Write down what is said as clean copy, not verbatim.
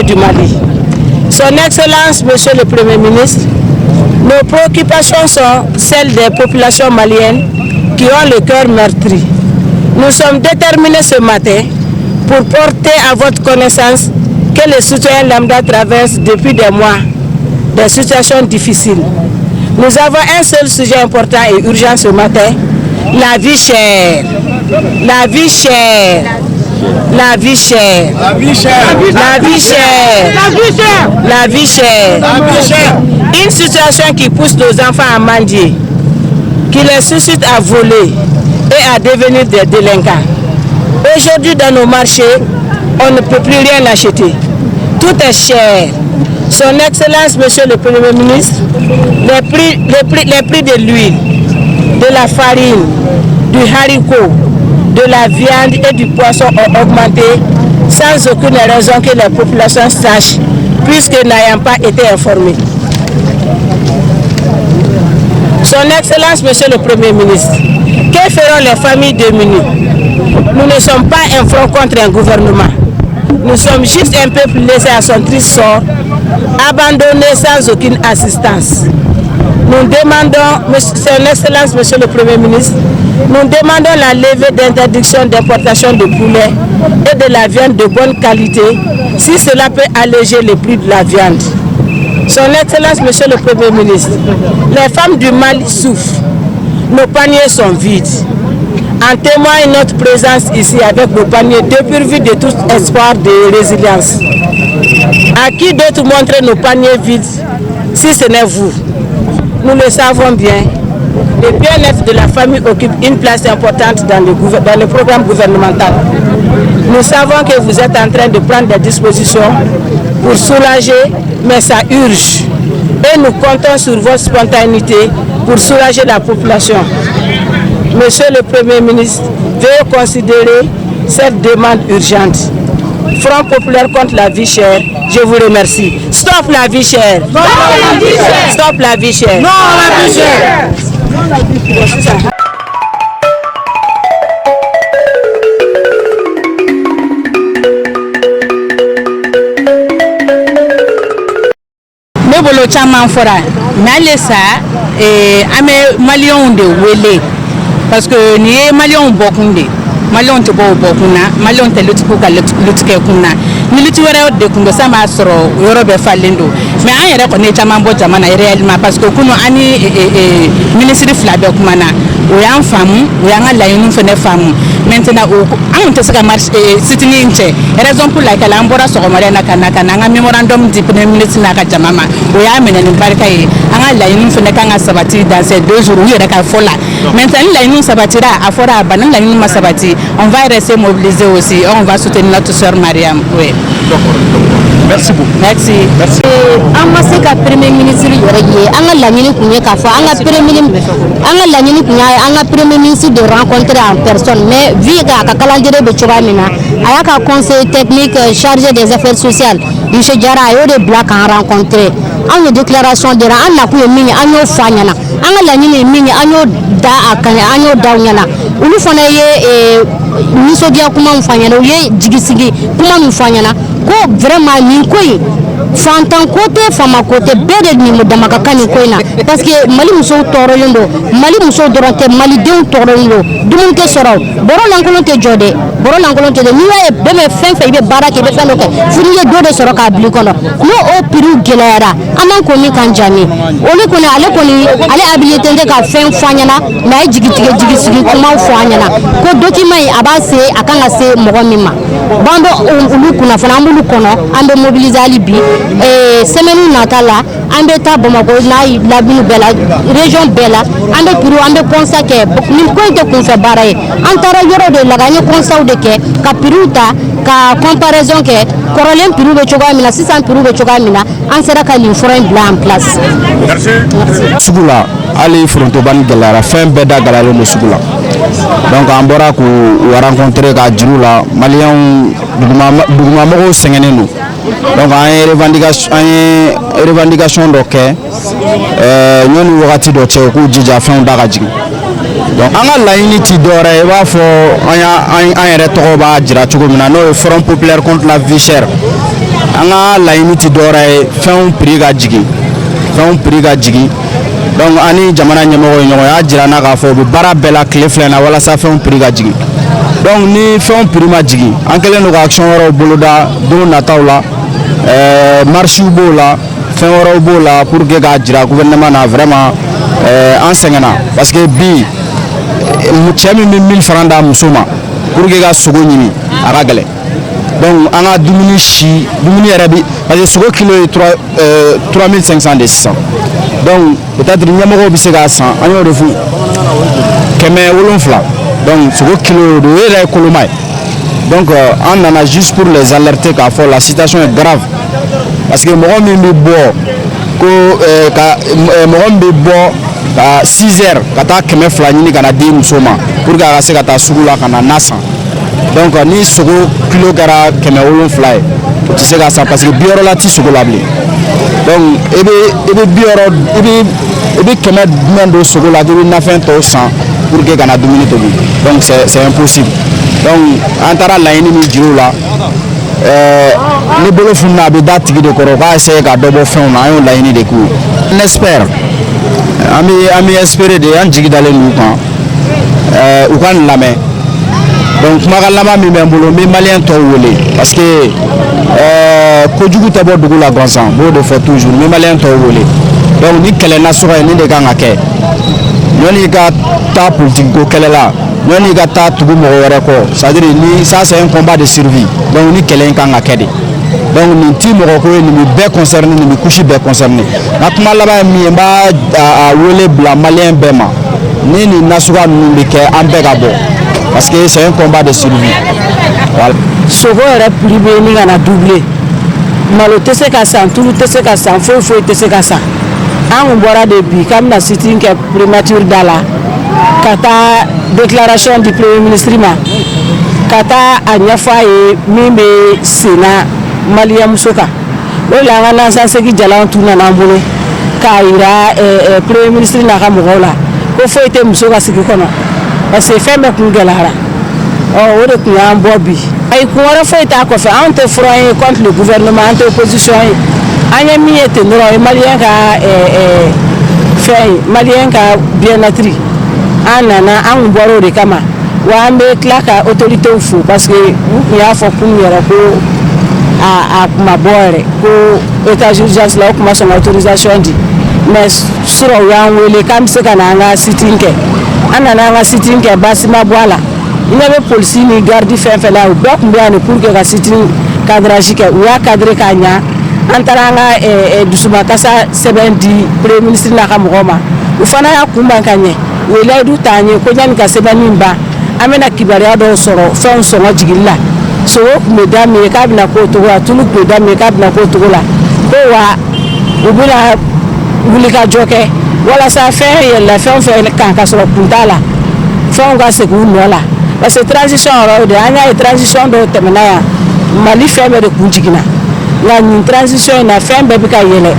du Mali. Son Excellence, Monsieur le Premier ministre, nos préoccupations sont celles des populations maliennes qui ont le cœur meurtri. Nous sommes déterminés ce matin pour porter à votre connaissance que les citoyens lambda traversent depuis des mois des situations difficiles. Nous avons un seul sujet important et urgent ce matin, la vie chère. La vie chère. La vie chère. La vie chère. La vie chère. La vie chère. La vie chère. Une situation qui pousse nos enfants à mendier, qui les suscite à voler et à devenir des délinquants. Aujourd'hui, dans nos marchés, on ne peut plus rien acheter. Tout est cher. Son Excellence, Monsieur le Premier ministre, les prix de l'huile, de la farine, du haricot, de la viande et du poisson ont augmenté sans aucune raison que les populations sachent, puisque n'ayant pas été informées. Son Excellence, Monsieur le Premier ministre, que feront les familles démunies? Nous ne sommes pas un front contre un gouvernement. Nous sommes juste un peuple laissé à son triste sort, abandonné sans aucune assistance. Nous demandons, Son Excellence, Monsieur le Premier ministre, nous demandons la levée d'interdiction d'importation de poulet et de la viande de bonne qualité, si cela peut alléger le prix de la viande. Son Excellence, Monsieur le Premier ministre, les femmes du Mali souffrent. Nos paniers sont vides. En témoigne notre présence ici avec nos paniers dépourvus de tout espoir de résilience. À qui d'autre montrer nos paniers vides si ce n'est vous? Nous le savons bien. Le bien-être de la famille occupe une place importante dans le programme gouvernemental. Nous savons que vous êtes en train de prendre des dispositions pour soulager, mais ça urge. Et nous comptons sur votre spontanéité pour soulager la population. Monsieur le Premier ministre, veuillez considérer cette demande urgente. Front populaire contre la vie chère, je vous remercie. Stop la vie chère. Non la vie chère. Stop la vie chère. Non la vie chère. Ne bolo caman fora mais ale sa an bɛ maliyɛnw de wele parce que nin ye maliyɛnw bɔkun de maliyɛnw tɛ bɔ o bɔkun na maliyɛnw tɛ lutigiw ka lutigɛ kun na ni luti wɛrɛ de kun do san b'a sɔrɔ yɔrɔ bɛɛ falen do mais an yɛrɛ kɔni ye caman bɔ jamana réellement parce que kunu an ni ministre fila bɛɛ kumana o y'an faamu o y'an ka laɲiniw fɛnɛ faamu maintenant an tɛ se ka sitini in cɛ raison pour laquelle an bɔra sɔgɔmada na ka na an ka memorandum di premier ministre n'a ka jama ma o y'a minɛ ni barika ye an ka laɲiniw fɛnɛ kan ka sabati dans ces 2 jours u yɛrɛ ka fɔ la maintenant ni laɲiniw sabatira a fɔra a banna ni laɲiniw ma sabati on va rester mobilisés aussi on va soutenir notre sœur Mariam. Oui. Merci beaucoup. Merci. Merci. An ma se ka premier ministre yɛrɛ ye an ka laɲini kun ye k'a fɔ an ka laɲini kun y'a ye an ka premier ministre de rencontrer en personne mais vu que a ka calendrier bɛ cogoya min na a y'a ka conseil technique chargé des affaires sociales monsieur Jara a y'o de bila k'an rencontrer an ye déclaration dira an nakun ye min ye an y'o fɔ a ɲɛna an ka laɲini ye min ye an y'o da a kan an y'o da u ɲɛna olu fana ye nisɔndiya kuma min fɔ a ɲɛna u ye jigisigi kuma min fɔ a ɲɛna ko vraiment nin ko in fantan ko tɛ fama ko tɛ bɛɛ de nin dama ka kan nin ko in na parce que Mali musow tɔɔrɔlen do Mali musow dɔrɔn tɛ malidenw tɔɔrɔlen do dumuni tɛ sɔrɔ bɔrɔ lankolon tɛ jɔ dɛ bɔrɔ lankolon tɛ dɛ n'i y'a ye bɛɛ bɛ fɛn fɛn i bɛ baara kɛ i bɛ fɛn dɔ kɛ fo n'i ye dɔ de sɔrɔ k'a bila i kɔnɔ n'o o prix gɛlɛyara an b'an ko min kan jaabi olu kɔni ale habilité tɛ ka fɛn fɔ an ɲɛna mais a ye jigisigi kumaw fɔ an ɲɛna ko document in a b'a se a kan ka se mɔgɔ min ma bon bɛ olu kunnafoni an b'olu kɔnɔ an bɛ mobiliser hali bi semaine nata la an bɛ taa Bamako n'a lamini bɛɛ la région bɛɛ la an bɛ turu an bɛ constat kɛ nin ko in tɛ kunfɛ baara ye an taara yɔrɔ de la an ye constat de kɛ ka prix ta ka comparaison kɛ kɔrɔlen prix bɛ cogoya min na sisan prix bɛ cogoya min na an sera ka nin fura in bila en place. Sugu la hali forontobani gɛlɛyara fɛn bɛɛ da gɛlɛyalen do sugu la donc an bɔra k'u rencontrer ka jiru la maliyɛnw dugumamɔgɔw sɛgɛnnen do donc an ye revendication dɔ kɛ ɲɔni wagati dɔ cɛ k'u jija fɛnw da ka jigin donc an ka laɲini ti dɔwɛrɛ i b'a fɔ an yɛrɛ tɔgɔ b'a jira cogo min na n'o ye Front populaire contre la vie chère an ka laɲini tɛ dɔwɛrɛ ye fɛnw prix ka jigin donc ani jamana ɲɛmɔgɔ ye ɲɔgɔn y'a jira n'a k'a fɔ u bɛ baara bɛɛ la tile filɛ in na walasa fɛnw prix ka jigin donc ni fɛnw prix ma jigin an kɛlen don ka action wɛrɛw boloda don nataw la marches b'o la fɛn wɛrɛw b'o la pour que k'a jira gouvernement na vraiment an sɛgɛnna parce que bi cɛ min bɛ 1000 francs d'a muso ma pour que ka sogo ɲini a ka gɛlɛn donc an ka dumuni yɛrɛ bi parce que sogo kilo ye 3500 de sisan donc peut-être ɲɛmɔgɔw bɛ se k'a san an y'o de fɔ 700 donc sogo kilo de o yɛrɛ ye koloma ye donc an nana juste pour les alerter k'a fɔ la situation est grave parce que mɔgɔ min bɛ bɔ ko mɔgɔ min bɛ bɔ ka 6 heures ka taa 200 ɲini ka na di muso ma pour que a ka se ka taa sugu la ka na san donc ni sogo kilo kɛra 700 ye o tɛ se ka san parce que 60 la ti sogo la bilen donc i bɛ 100 jumɛn don sogo la k'i bɛ nafɛn tɔw san pour que ka na dumuni tobi donc c'est impossible donc an taara laɲini min jira u la ni bolo fununa a bɛ da tigi de kɔrɔ u k'a essayer ka dɔ bɔ fɛnw na an y'o laɲini de k'u ye on espère an bɛ espérer de an jigi dalen d'u kan u ka nin lamɛn donc kumakan laban min bɛ n bolo n bɛ maliyɛn tɔw wele parce que kojugu tɛ bɔ dugu la gansan n b'o de fɔ toujours n bɛ maliyɛn tɔw wele donc ni kɛlɛ nasɔgɔ ye nin de kan ka kɛ yanni ka taa politique ko kɛlɛ la yanni ka taa tugu mɔgɔ wɛrɛ kɔ c'est à dire ni ça c'est un combat de survie donc ni kɛlɛ in kan ka kɛ de donc nin ti mɔgɔ ko ye nin bɛ bɛɛ concerné nin bɛ couche bɛɛ concerné n ka kuma laban ye min ye n b'a wele bila maliyɛn bɛɛ ma ni nin nasuguya ninnu bɛ kɛ an bɛɛ ka bɔ parce que c'est un combat de survie voilà. sogo yɛrɛ prix bɛ ɲini ka na doubler malo tɛ se ka san tulu tɛ se ka san foyi tɛ se ka san an kun bɔra de bi k'an bɛna sitting kɛ primature da la ka taa déclaration di premier ministre ma ka taa a ɲɛfɔ a ye min bɛ senna maliyɛn muso kan o de la an ka nansasegi jalan tun nana an bolo k'a yira premier ministre n'a ka mɔgɔw la ko foyi tɛ muso ka sigi kɔnɔ parce que fɛn bɛɛ kun gɛlɛyara o de kun y'an bɔ bi ayi kun wɛrɛ foyi t'a kɔfɛ anw tɛ front ye contre le gouvernement an tɛ opposition ye an ye min ye ten dɔrɔn o ye maliyɛn ka fɛn ye maliyɛn ka bien-être an nana an kun bɔra o de kama wa an bɛ tila ka autorités fo parce que u kun y'a fɔ kun yɛrɛ ko a kun ma bɔ yɛrɛ ko état d'urgence la o kun ma sɔn ka autorisation di mais surɔ u y'an wele k'an bɛ se ka na an ka sitting kɛ an nana an ka sitting kɛ baasi ma bɔ a la i ɲɛ bɛ polisi ni garde fɛn fɛn la u bɛɛ kun bɛ yan de pour que ka sitting cadrage kɛ u y'a cadrer k'a ɲa an taara an ka dusumakasa sɛbɛn di premier ministre n'a ka mɔgɔw ma u fana y'a kunbɛn ka ɲɛ u ye layidu ta an ye ko yanni ka sɛbɛn min ban an bɛna kibaruya dɔw sɔrɔ fɛnw sɔngɔ jigili la sogo kun bɛ da min ye k'a bɛna k'o cogo la tulu kun bɛ da min ye k'a bɛna k'o cogo la ko wa u bɛna wulikajɔ kɛ walasa fɛn yɛlɛla fɛn fɛn kan ka sɔrɔ kun t'a la fɛnw ka segin u nɔ la parce que transition yɔrɔ de an y'a ye transition dɔw tɛmɛna yan mali fɛn bɛɛ de kun jiginna nka nin transition in na fɛn bɛɛ bɛ ka yɛlɛ